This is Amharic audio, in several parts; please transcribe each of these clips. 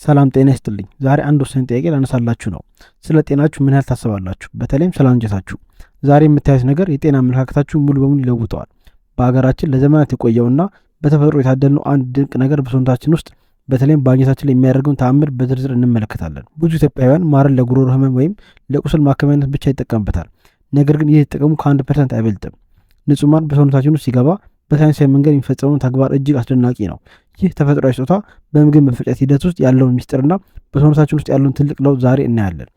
ሰላም ጤና ይስጥልኝ። ዛሬ አንድ ወሳኝ ጥያቄ ላነሳላችሁ ነው። ስለ ጤናችሁ ምን ያህል ታስባላችሁ? በተለይም ስለ አንጀታችሁ። ዛሬ የምታዩት ነገር የጤና አመለካከታችሁ ሙሉ በሙሉ ይለውጠዋል። በሀገራችን ለዘመናት የቆየውና በተፈጥሮ የታደልነው አንድ ድንቅ ነገር በሰውነታችን ውስጥ በተለይም በአንጀታችን ላይ የሚያደርገውን ተአምር በዝርዝር እንመለከታለን። ብዙ ኢትዮጵያውያን ማርን ለጉሮሮ ህመም ወይም ለቁስል ማከሚያነት ብቻ ይጠቀምበታል። ነገር ግን ይህ ጥቅሙ ከ1% አይበልጥም። ንጹህ ማር በሰውነታችን ውስጥ ሲገባ በሳይንሳዊ መንገድ የሚፈጸመውን ተግባር እጅግ አስደናቂ ነው። ይህ ተፈጥሯዊ ስጦታ በምግብ መፈጨት ሂደት ውስጥ ያለውን ሚስጥርና በሰውነታችን ውስጥ ያለውን ትልቅ ለውጥ ዛሬ እናያለን።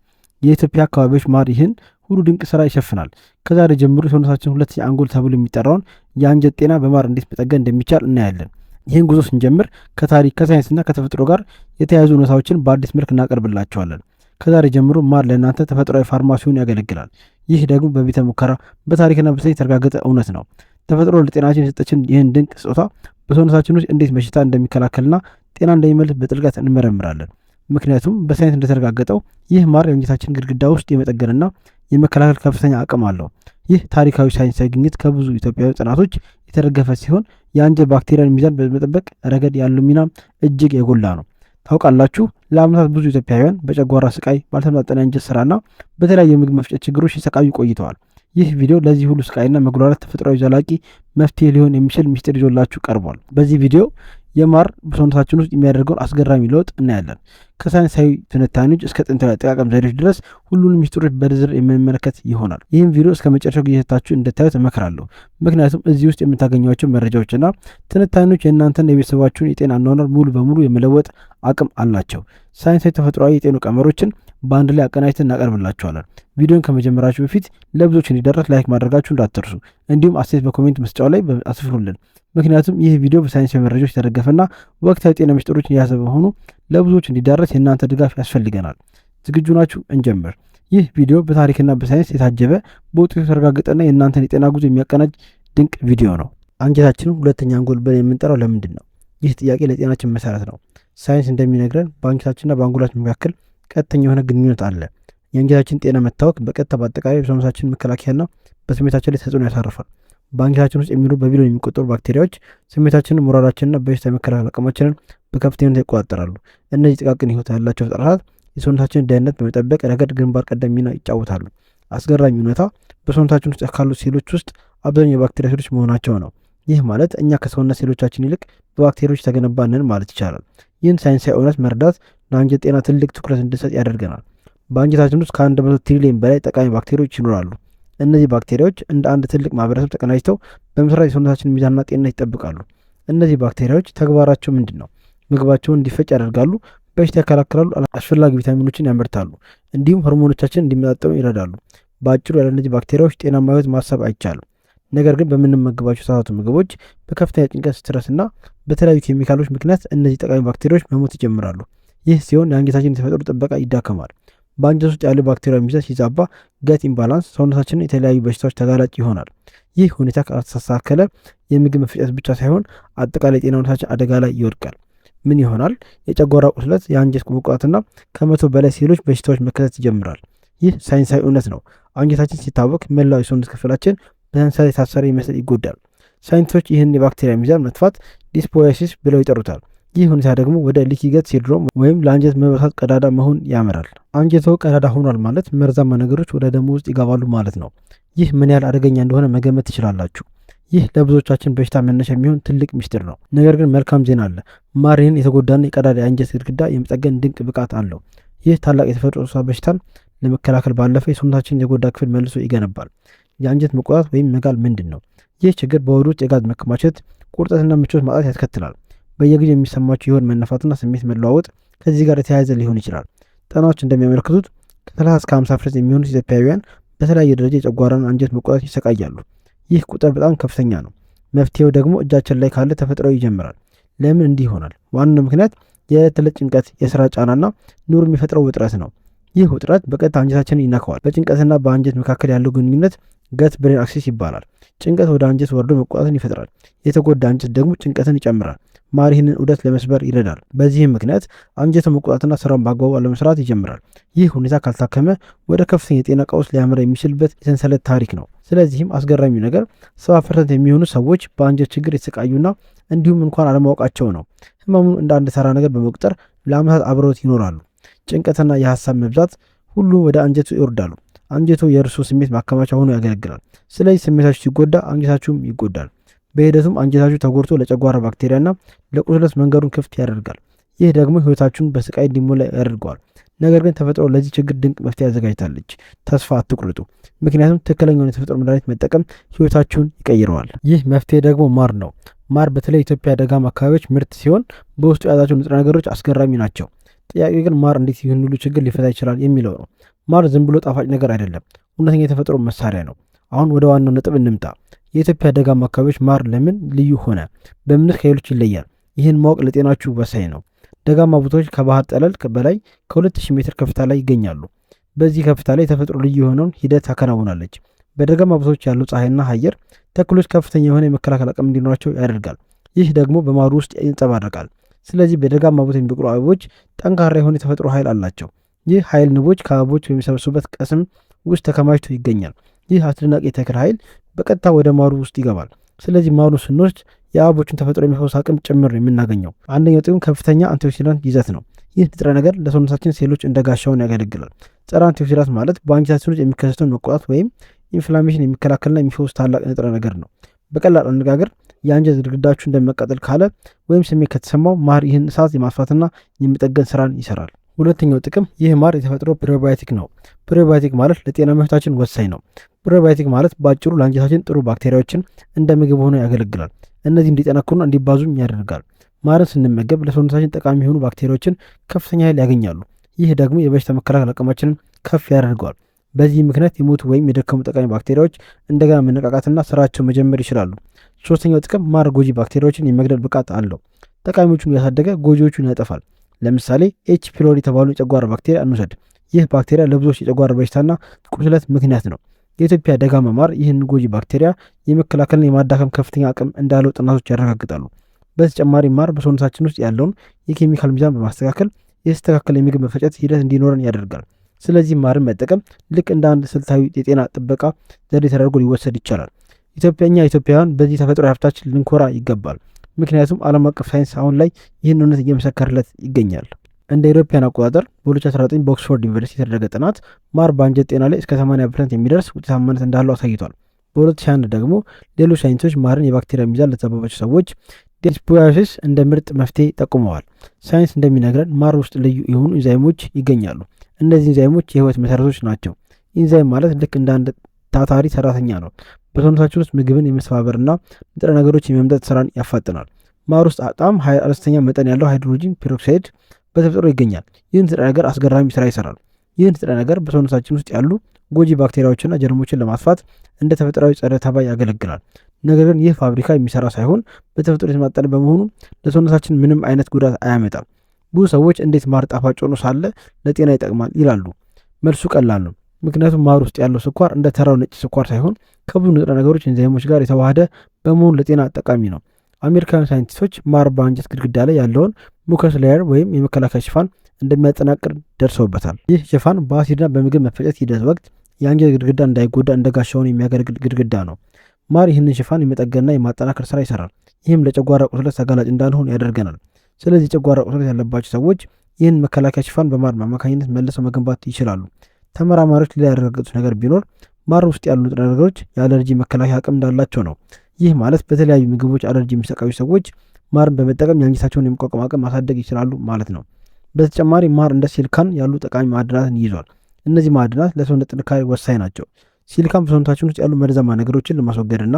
የኢትዮጵያ አካባቢዎች ማር ይህን ሁሉ ድንቅ ስራ ይሸፍናል። ከዛሬ ጀምሮ የሰውነታችን ሁለተኛ አንጎል ተብሎ የሚጠራውን የአንጀት ጤና በማር እንዴት መጠገን እንደሚቻል እናያለን። ይህን ጉዞ ስንጀምር ከታሪክ ከሳይንስና ከተፈጥሮ ጋር የተያያዙ እውነታዎችን በአዲስ መልክ እናቀርብላቸዋለን። ከዛሬ ጀምሮ ማር ለእናንተ ተፈጥሯዊ ፋርማሲውን ያገለግላል። ይህ ደግሞ በቤተ ሙከራ በታሪክና በሳይንስ የተረጋገጠ እውነት ነው። ተፈጥሮ ለጤናችን የሰጠችን ይህን ድንቅ ስጦታ በሰውነታችን ውስጥ እንዴት በሽታ እንደሚከላከልና ጤና እንደሚመልስ በጥልቀት እንመረምራለን። ምክንያቱም በሳይንስ እንደተረጋገጠው ይህ ማር የአንጀታችን ግድግዳ ውስጥ የመጠገንና የመከላከል ከፍተኛ አቅም አለው። ይህ ታሪካዊ ሳይንሳዊ ግኝት ከብዙ ኢትዮጵያዊ ጥናቶች የተደገፈ ሲሆን የአንጀት ባክቴሪያን ሚዛን በመጠበቅ ረገድ ያለው ሚና እጅግ የጎላ ነው። ታውቃላችሁ፣ ለዓመታት ብዙ ኢትዮጵያውያን በጨጓራ ስቃይ፣ ባልተመጣጠነ የአንጀት ስራና በተለያዩ የምግብ መፍጨት ችግሮች ሲሰቃዩ ቆይተዋል። ይህ ቪዲዮ ለዚህ ሁሉ ስቃይና መጉላላት ተፈጥሯዊ ዘላቂ መፍትሄ ሊሆን የሚችል ሚስጥር ይዞላችሁ ቀርቧል። በዚህ ቪዲዮ የማር በሰውነታችን ውስጥ የሚያደርገውን አስገራሚ ለውጥ እናያለን። ከሳይንሳዊ ትንታኔዎች እስከ ጥንታዊ አጠቃቀም ዘዴዎች ድረስ ሁሉንም ሚስጥሮች በዝርዝር የምንመለከት ይሆናል። ይህም ቪዲዮ እስከ መጨረሻው ጊዜ ሰጥታችሁ እንድታዩት እመክራለሁ። ምክንያቱም እዚህ ውስጥ የምታገኟቸው መረጃዎችና ትንታኔዎች የእናንተን የቤተሰባችሁን የጤና አኗኗር ሙሉ በሙሉ የመለወጥ አቅም አላቸው። ሳይንሳዊ ተፈጥሯዊ የጤና ቀመሮችን በአንድ ላይ አቀናጅተን እናቀርብላችኋለን። ቪዲዮን ከመጀመራችሁ በፊት ለብዙዎች እንዲደረስ ላይክ ማድረጋችሁ እንዳትርሱ። እንዲሁም አስተያየት በኮሜንት መስጫው ላይ አስፍሩልን። ምክንያቱም ይህ ቪዲዮ በሳይንሳዊ መረጃዎች የተደገፈና ወቅታዊ ጤና ሚስጥሮችን የያዘ በመሆኑ ለብዙዎች እንዲዳረስ የእናንተ ድጋፍ ያስፈልገናል። ዝግጁ ናችሁ? እንጀምር። ይህ ቪዲዮ በታሪክና በሳይንስ የታጀበ በውጤቱ የተረጋገጠና የእናንተን የጤና ጉዞ የሚያቀናጅ ድንቅ ቪዲዮ ነው። አንጀታችንን ሁለተኛ አንጎል ብለን የምንጠራው ለምንድን ነው? ይህ ጥያቄ ለጤናችን መሰረት ነው። ሳይንስ እንደሚነግረን በአንጀታችንና በአንጎላችን መካከል ቀጥተኛ የሆነ ግንኙነት አለ። የአንጀታችን ጤና መታወክ በቀጥታ በአጠቃላይ በሰውነታችን መከላከያና በስሜታችን ላይ ተጽዕኖ ያሳርፋል። በአንጀታችን ውስጥ የሚኖሩ በቢሊዮን የሚቆጠሩ ባክቴሪያዎች ስሜታችንን፣ ሞራላችንና በሽታ የመከላከል አቅማችንን በከፍተኛ ሁኔታ ይቆጣጠራሉ። እነዚህ ጥቃቅን ሕይወት ያላቸው ፍጥረታት የሰውነታችንን ደህንነት በመጠበቅ ረገድ ግንባር ቀደም ሚና ይጫወታሉ። አስገራሚ እውነታ በሰውነታችን ውስጥ ካሉት ሴሎች ውስጥ አብዛኛው የባክቴሪያ ሴሎች መሆናቸው ነው። ይህ ማለት እኛ ከሰውነት ሴሎቻችን ይልቅ በባክቴሪያዎች ተገነባንን ማለት ይቻላል። ይህን ሳይንሳዊ እውነት መረዳት ለአንጀት ጤና ትልቅ ትኩረት እንድንሰጥ ያደርገናል። በአንጀታችን ውስጥ ከ100 ትሪሊየን በላይ ጠቃሚ ባክቴሪያዎች ይኖራሉ። እነዚህ ባክቴሪያዎች እንደ አንድ ትልቅ ማህበረሰብ ተቀናጅተው በመስራት የሰውነታችን ሚዛንና ጤንነት ይጠብቃሉ። እነዚህ ባክቴሪያዎች ተግባራቸው ምንድን ነው? ምግባቸውን እንዲፈጭ ያደርጋሉ፣ በሽታ ይከላከላሉ፣ አስፈላጊ ቪታሚኖችን ያመርታሉ፣ እንዲሁም ሆርሞኖቻችን እንዲመጣጠኑ ይረዳሉ። በአጭሩ ያለ እነዚህ ባክቴሪያዎች ጤናማ ህይወት ማሰብ አይቻልም። ነገር ግን በምንመገባቸው የተሳሳቱ ምግቦች፣ በከፍተኛ ጭንቀት፣ ስትረስና በተለያዩ ኬሚካሎች ምክንያት እነዚህ ጠቃሚ ባክቴሪያዎች መሞት ይጀምራሉ። ይህ ሲሆን የአንጀታችን የተፈጥሮ ጥበቃ ይዳከማል። በአንጀት ውስጥ ያለው ባክቴሪያ ሚዛን ሲዛባ ገት ኢምባላንስ ሰውነታችንን የተለያዩ በሽታዎች ተጋላጭ ይሆናል። ይህ ሁኔታ ካልተስተካከለ የምግብ መፈጨት ብቻ ሳይሆን አጠቃላይ ጤና ሁኔታችን አደጋ ላይ ይወድቃል። ምን ይሆናል? የጨጓራ ቁስለት፣ የአንጀት መቆጣትና ከ100 በላይ ሴሎች በሽታዎች መከሰት ይጀምራል። ይህ ሳይንሳዊ እውነት ነው። አንጀታችን ሲታወክ መላው የሰውነት ክፍላችን በሰንሰለት የታሰረ ይመስል ይጎዳል። ሳይንቲስቶች ይህን የባክቴሪያ ሚዛን መጥፋት ዲስፖያሲስ ብለው ይጠሩታል። ይህ ሁኔታ ደግሞ ወደ ሊኪ ገት ሲንድሮም ወይም ለአንጀት መበሳት ቀዳዳ መሆን ያመራል። አንጀቶ ቀዳዳ ሆኗል ማለት መርዛማ ነገሮች ወደ ደሙ ውስጥ ይገባሉ ማለት ነው። ይህ ምን ያህል አደገኛ እንደሆነ መገመት ትችላላችሁ። ይህ ለብዙዎቻችን በሽታ መነሻ የሚሆን ትልቅ ሚስጥር ነው። ነገር ግን መልካም ዜና አለ። ማር ይህን የተጎዳና የቀዳዳ የአንጀት ግድግዳ የመጠገን ድንቅ ብቃት አለው። ይህ ታላቅ የተፈጥሮ በሽታን ለመከላከል ባለፈ የሰውነታችን የጎዳ ክፍል መልሶ ይገነባል። የአንጀት መቆጣት ወይም መጋል ምንድን ነው? ይህ ችግር በሆድ ውስጥ የጋዝ መከማቸት፣ ቁርጠትና ምቾት ማጣት ያስከትላል። በየጊዜው የሚሰማቸው የሆድ መነፋትና ስሜት መለዋወጥ ከዚህ ጋር የተያያዘ ሊሆን ይችላል። ጥናቶች እንደሚያመለክቱት ከ30 እስከ 50% የሚሆኑት ኢትዮጵያውያን በተለያየ ደረጃ የጨጓራና አንጀት መቆጣት ይሰቃያሉ። ይህ ቁጥር በጣም ከፍተኛ ነው። መፍትሄው ደግሞ እጃችን ላይ ካለ ተፈጥሯዊ ይጀምራል። ለምን እንዲህ ይሆናል? ዋናው ምክንያት የዕለት ተዕለት ጭንቀት፣ የስራ ጫናና ኑሮ የሚፈጥረው ውጥረት ነው። ይህ ውጥረት በቀጥታ አንጀታችንን ይነካዋል። በጭንቀትና በአንጀት መካከል ያለው ግንኙነት ገት ብሬን አክሲስ ይባላል። ጭንቀት ወደ አንጀት ወርዶ መቆጣትን ይፈጥራል። የተጎዳ አንጀት ደግሞ ጭንቀትን ይጨምራል። ማር ይህንን ዑደት ለመስበር ይረዳል። በዚህም ምክንያት አንጀት መቆጣትና ስራውን በአግባቡ አለመስራት ይጀምራል። ይህ ሁኔታ ካልታከመ ወደ ከፍተኛ የጤና ቀውስ ሊያመራ የሚችልበት የሰንሰለት ታሪክ ነው። ስለዚህም አስገራሚው ነገር 70% የሚሆኑ ሰዎች በአንጀት ችግር የተሰቃዩና እንዲሁም እንኳን አለማወቃቸው ነው። ህመሙን እንደ አንድ ተራ ነገር በመቁጠር ለዓመታት አብረውት ይኖራሉ። ጭንቀትና የሀሳብ መብዛት ሁሉ ወደ አንጀቱ ይወርዳሉ። አንጀቱ የእርሱ ስሜት ማከማቻ ሆኖ ያገለግላል። ስለዚህ ስሜታችሁ ሲጎዳ አንጀታችሁም ይጎዳል። በሂደቱም አንጀታችሁ ተጎድቶ ለጨጓራ ባክቴሪያና ለቁስለት መንገዱን ክፍት ያደርጋል። ይህ ደግሞ ህይወታችሁን በስቃይ እንዲሞላ ያደርገዋል። ነገር ግን ተፈጥሮ ለዚህ ችግር ድንቅ መፍትሄ አዘጋጅታለች። ተስፋ አትቁርጡ፣ ምክንያቱም ትክክለኛውን የተፈጥሮ መድኃኒት መጠቀም ህይወታችሁን ይቀይረዋል። ይህ መፍትሄ ደግሞ ማር ነው። ማር በተለይ ኢትዮጵያ ደጋማ አካባቢዎች ምርት ሲሆን በውስጡ የያዛቸው ንጥረ ነገሮች አስገራሚ ናቸው። ጥያቄ ግን ማር እንዴት ይህን ሁሉ ችግር ሊፈታ ይችላል የሚለው ነው። ማር ዝም ብሎ ጣፋጭ ነገር አይደለም፣ እውነተኛ የተፈጥሮ መሳሪያ ነው። አሁን ወደ ዋናው ነጥብ እንምጣ። የኢትዮጵያ ደጋማ አካባቢዎች ማር ለምን ልዩ ሆነ? በምንስ ከሌሎች ይለያል? ይህን ማወቅ ለጤናችሁ ወሳኝ ነው። ደጋማ ቦታዎች ከባህር ጠለል በላይ ከ2000 ሜትር ከፍታ ላይ ይገኛሉ። በዚህ ከፍታ ላይ ተፈጥሮ ልዩ የሆነውን ሂደት ታከናውናለች። በደጋማ ቦታዎች ያለው ፀሐይና አየር ተክሎች ከፍተኛ የሆነ የመከላከል አቅም እንዲኖራቸው ያደርጋል። ይህ ደግሞ በማሩ ውስጥ ይንጸባረቃል። ስለዚህ በደጋማ ቦታ የሚበቅሉ አበቦች ጠንካራ የሆነ የተፈጥሮ ኃይል አላቸው። ይህ ኃይል ንቦች ከአበቦች በሚሰበስቡበት ቀስም ውስጥ ተከማችቶ ይገኛል። ይህ አስደናቂ የተክል ኃይል በቀጥታ ወደ ማሩ ውስጥ ይገባል። ስለዚህ ማሩ ስንወስድ የአበቦችን ተፈጥሮ የሚፈውስ አቅም ጭምር የምናገኘው። አንደኛው ጥቅም ከፍተኛ አንቲኦክሲዳንት ይዘት ነው። ይህ ንጥረ ነገር ለሰውነታችን ሴሎች እንደ ጋሻውን ያገለግላል። ጸረ አንቲኦክሲዳንት ማለት በአንጀታችን ውስጥ የሚከሰተውን መቆጣት ወይም ኢንፍላሜሽን የሚከላከልና የሚፈውስ ታላቅ ንጥረ ነገር ነው። በቀላል አነጋገር የአንጀት ግድግዳችሁ እንደመቃጠል ካለ ወይም ስሜት ከተሰማው ማር ይህን እሳት የማጥፋትና የመጠገን ስራን ይሰራል። ሁለተኛው ጥቅም ይህ ማር የተፈጥሮ ፕሮባዮቲክ ነው። ፕሮባዮቲክ ማለት ለጤና መብታችን ወሳኝ ነው። ፕሮባዮቲክ ማለት በአጭሩ ለአንጀታችን ጥሩ ባክቴሪያዎችን እንደ ምግብ ሆኖ ያገለግላል። እነዚህ እንዲጠነክሩና እንዲባዙም ያደርጋል። ማርን ስንመገብ ለሰውነታችን ጠቃሚ የሆኑ ባክቴሪያዎችን ከፍተኛ ኃይል ያገኛሉ። ይህ ደግሞ የበሽታ መከላከል አቅማችንን ከፍ ያደርገዋል። በዚህ ምክንያት የሞቱ ወይም የደከሙ ጠቃሚ ባክቴሪያዎች እንደገና መነቃቃትና ስራቸው መጀመር ይችላሉ። ሶስተኛው ጥቅም ማር ጎጂ ባክቴሪያዎችን የመግደል ብቃት አለው። ጠቃሚዎቹን እያሳደገ ጎጂዎቹን ያጠፋል። ለምሳሌ ኤች ፒሎሪ የተባሉ የጨጓራ ባክቴሪያ እንውሰድ። ይህ ባክቴሪያ ለብዙዎች የጨጓራ በሽታና ቁስለት ምክንያት ነው። የኢትዮጵያ ደጋማ ማር ይህን ጎጂ ባክቴሪያ የመከላከልና የማዳከም ከፍተኛ አቅም እንዳለው ጥናቶች ያረጋግጣሉ። በተጨማሪ ማር በሰውነታችን ውስጥ ያለውን የኬሚካል ሚዛን በማስተካከል የተስተካከለ የምግብ መፈጨት ሂደት እንዲኖረን ያደርጋል። ስለዚህ ማርን መጠቀም ልክ እንደ አንድ ስልታዊ የጤና ጥበቃ ዘዴ ተደርጎ ሊወሰድ ይቻላል። ኢትዮጵያውያን በዚህ ተፈጥሮ ሀብታችን ልንኮራ ይገባል። ምክንያቱም ዓለም አቀፍ ሳይንስ አሁን ላይ ይህን እውነት እየመሰከረለት ይገኛል። እንደ ኢሮፓያን አቆጣጠር በ2019 በኦክስፎርድ ዩኒቨርሲቲ የተደረገ ጥናት ማር በአንጀት ጤና ላይ እስከ 80% የሚደርስ ውጤታማነት እንዳለው አሳይቷል። በ2001 ደግሞ ሌሎች ሳይንቲስቶች ማርን የባክቴሪያ ሚዛን ለተዛባባቸው ሰዎች ዲስቢዮሲስ እንደ ምርጥ መፍትሄ ጠቁመዋል። ሳይንስ እንደሚነግረን ማር ውስጥ ልዩ የሆኑ ኢንዛይሞች ይገኛሉ። እነዚህ ኢንዛይሞች የህይወት መሰረቶች ናቸው። ኢንዛይም ማለት ልክ እንደ አንድ ታታሪ ሰራተኛ ነው። በሰውነታችን ውስጥ ምግብን የመሰባበርና ንጥረ ነገሮች የመምጠጥ ስራን ያፋጥናል። ማር ውስጥ በጣም አነስተኛ መጠን ያለው ሃይድሮጂን ፔሮክሳይድ በተፈጥሮ ይገኛል። ይህ ንጥረ ነገር አስገራሚ ስራ ይሰራል። ይህ ንጥረ ነገር በሰውነታችን ውስጥ ያሉ ጎጂ ባክቴሪያዎችና ጀርሞችን ለማጥፋት እንደ ተፈጥሯዊ ጸረ ተባይ ያገለግላል። ነገር ግን ይህ ፋብሪካ የሚሰራ ሳይሆን በተፈጥሮ የተማጠነ በመሆኑ ለሰውነታችን ምንም አይነት ጉዳት አያመጣም። ብዙ ሰዎች እንዴት ማር ጣፋጭ ሆኖ ሳለ ለጤና ይጠቅማል ይላሉ። መልሱ ቀላል ነው። ምክንያቱም ማር ውስጥ ያለው ስኳር እንደ ተራው ነጭ ስኳር ሳይሆን ከብዙ ንጥረ ነገሮች ኤንዛይሞች ጋር የተዋሃደ በመሆኑ ለጤና ጠቃሚ ነው። አሜሪካውያን ሳይንቲስቶች ማር በአንጀት ግድግዳ ላይ ያለውን ሙከስ ሌየር ወይም የመከላከያ ሽፋን እንደሚያጠናቅር ደርሰውበታል። ይህ ሽፋን በአሲድና በምግብ መፈጨት ሂደት ወቅት የአንጀት ግድግዳ እንዳይጎዳ እንደ ጋሻውን የሚያገለግል ግድግዳ ነው። ማር ይህንን ሽፋን የመጠገንና የማጠናከር ስራ ይሰራል። ይህም ለጨጓራ ቁስለት ተጋላጭ እንዳንሆን ያደርገናል። ስለዚህ የጨጓራ ቁስለት ያለባቸው ሰዎች ይህን መከላከያ ሽፋን በማር አማካኝነት መልሰው መገንባት ይችላሉ። ተመራማሪዎች ሌላ ያረጋገጡት ነገር ቢኖር ማር ውስጥ ያሉ ንጥረ ነገሮች የአለርጂ መከላከያ አቅም እንዳላቸው ነው። ይህ ማለት በተለያዩ ምግቦች አለርጂ የሚሰቃዩ ሰዎች ማርን በመጠቀም የአንጀታቸውን የመቋቋም አቅም ማሳደግ ይችላሉ ማለት ነው። በተጨማሪ ማር እንደ ሲሊካን ያሉ ጠቃሚ ማዕድናትን ይይዟል። እነዚህ ማዕድናት ለሰውነት ጥንካሬ ወሳኝ ናቸው። ሲሊካን በሰውነታችን ውስጥ ያሉ መርዛማ ነገሮችን ለማስወገድና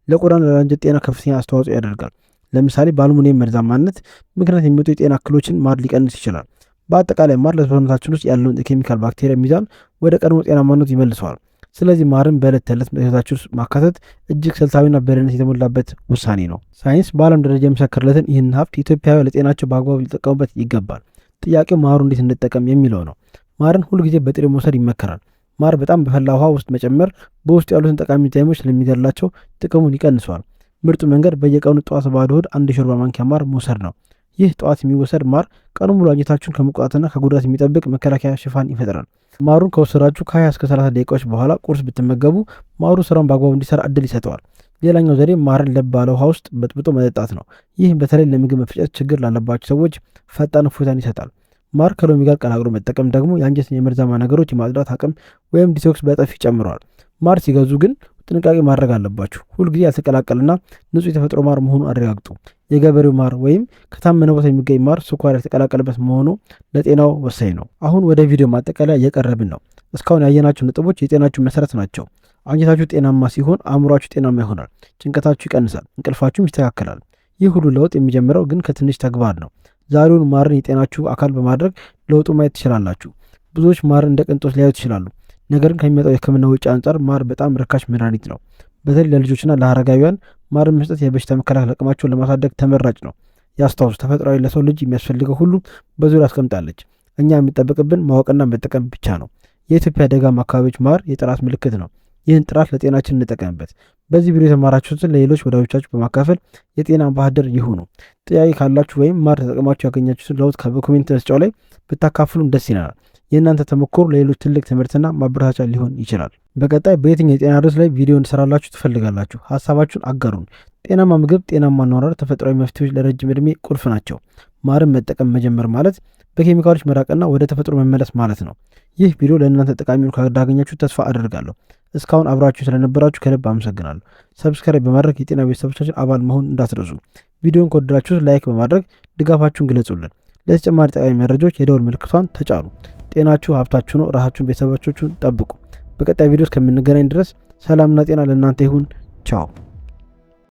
ለቆዳና ለአንጀት ጤና ከፍተኛ አስተዋጽኦ ያደርጋል። ለምሳሌ በአልሙኒየም መርዛማነት ምክንያት የሚመጡ የጤና እክሎችን ማር ሊቀንስ ይችላል። በአጠቃላይ ማር ለሰውነታችን ውስጥ ያለውን የኬሚካል ባክቴሪያ ሚዛን ወደ ቀድሞ ጤናማነት ይመልሰዋል። ስለዚህ ማርን በዕለት ተዕለት ሕይወታችን ውስጥ ማካተት እጅግ ስልታዊና በደህንነት የተሞላበት ውሳኔ ነው። ሳይንስ በዓለም ደረጃ የመሰከረለትን ይህንን ሀብት ኢትዮጵያውያን ለጤናቸው በአግባቡ ሊጠቀሙበት ይገባል። ጥያቄው ማሩ እንዴት እንጠቀም የሚለው ነው። ማርን ሁልጊዜ በጥሬ መውሰድ ይመከራል። ማር በጣም በፈላ ውሃ ውስጥ መጨመር በውስጡ ያሉትን ጠቃሚ ኢንዛይሞች ስለሚገድላቸው ጥቅሙን ይቀንሰዋል። ምርጡ መንገድ በየቀኑ ጠዋት ባዶ ሆድ 1 ሾርባ ማንኪያ ማር መውሰድ ነው። ይህ ጠዋት የሚወሰድ ማር ቀኑ ሙሉ አንጀታችሁን ከመቆጣትና ከጉዳት የሚጠብቅ መከላከያ ሽፋን ይፈጥራል። ማሩን ከወሰዳችሁ ከ20 እስከ 30 ደቂቃዎች በኋላ ቁርስ ብትመገቡ ማሩ ስራውን በአግባቡ እንዲሰራ እድል ይሰጠዋል። ሌላኛው ዘዴ ማርን ለብ ባለ ውሃ ውስጥ በጥብጦ መጠጣት ነው። ይህ በተለይ ለምግብ መፈጨት ችግር ላለባቸው ሰዎች ፈጣን እፎይታን ይሰጣል። ማር ከሎሚ ጋር ቀላቅሎ መጠቀም ደግሞ የአንጀትን የመርዛማ ነገሮች የማጽዳት አቅም ወይም ዲቶክስ በእጥፍ ይጨምረዋል። ማር ሲገዙ ግን ጥንቃቄ ማድረግ አለባችሁ። ሁልጊዜ ያልተቀላቀለና ንጹህ የተፈጥሮ ማር መሆኑን አረጋግጡ። የገበሬው ማር ወይም ከታመነ ቦታ የሚገኝ ማር ስኳር ያልተቀላቀለበት መሆኑ ለጤናው ወሳኝ ነው። አሁን ወደ ቪዲዮ ማጠቃለያ እየቀረብን ነው። እስካሁን ያየናቸው ነጥቦች የጤናችሁ መሰረት ናቸው። አንጀታችሁ ጤናማ ሲሆን አእምሯችሁ ጤናማ ይሆናል፣ ጭንቀታችሁ ይቀንሳል፣ እንቅልፋችሁም ይስተካከላል። ይህ ሁሉ ለውጥ የሚጀምረው ግን ከትንሽ ተግባር ነው። ዛሬውን ማርን የጤናችሁ አካል በማድረግ ለውጡ ማየት ትችላላችሁ። ብዙዎች ማርን እንደ ቅንጦት ሊያዩት ይችላሉ። ነገር ግን ከሚመጣው የሕክምና ወጪ አንጻር ማር በጣም ርካሽ መድኃኒት ነው። በተለይ ለልጆችና ለአረጋውያን ማርን መስጠት የበሽታ መከላከል አቅማቸውን ለማሳደግ ተመራጭ ነው። ያስታውሱ፣ ተፈጥሯዊ ለሰው ልጅ የሚያስፈልገው ሁሉ በዙሪያ አስቀምጣለች። እኛ የሚጠበቅብን ማወቅና መጠቀም ብቻ ነው። የኢትዮጵያ ደጋማ አካባቢዎች ማር የጥራት ምልክት ነው። ይህን ጥራት ለጤናችን እንጠቀምበት። በዚህ ቪዲዮ የተማራችሁትን ለሌሎች ወዳጆቻችሁ በማካፈል የጤና አምባሳደር ይሁኑ። ጥያቄ ካላችሁ ወይም ማር ተጠቅማችሁ ያገኛችሁትን ለውጥ በኮሜንት መስጫው ላይ ብታካፍሉን ደስ ይለናል። የእናንተ ተሞክሮ ለሌሎች ትልቅ ትምህርትና ማበረታቻ ሊሆን ይችላል። በቀጣይ በየትኛው የጤና ርዕስ ላይ ቪዲዮ እንሰራላችሁ ትፈልጋላችሁ? ሀሳባችሁን አጋሩን። ጤናማ ምግብ፣ ጤናማ አኗኗር፣ ተፈጥሯዊ መፍትሄዎች ለረጅም ዕድሜ ቁልፍ ናቸው። ማርን መጠቀም መጀመር ማለት በኬሚካሎች መራቅና ወደ ተፈጥሮ መመለስ ማለት ነው። ይህ ቪዲዮ ለእናንተ ጠቃሚ ካዳገኛችሁ ተስፋ አደርጋለሁ። እስካሁን አብራችሁ ስለነበራችሁ ከልብ አመሰግናለሁ። ሰብስክራይብ በማድረግ የጤና ቤተሰቦቻችን አባል መሆን እንዳትረሱ። ቪዲዮን ከወደዳችሁት ላይክ በማድረግ ድጋፋችሁን ግለጹልን። ለተጨማሪ ጠቃሚ መረጃዎች የደወል ምልክቷን ተጫኑ። ጤናችሁ ሀብታችሁ ነው። ራሳችሁን፣ ቤተሰቦቻችሁን ጠብቁ። በቀጣይ ቪዲዮ እስከምንገናኝ ድረስ ሰላምና ጤና ለእናንተ ይሁን። ቻው።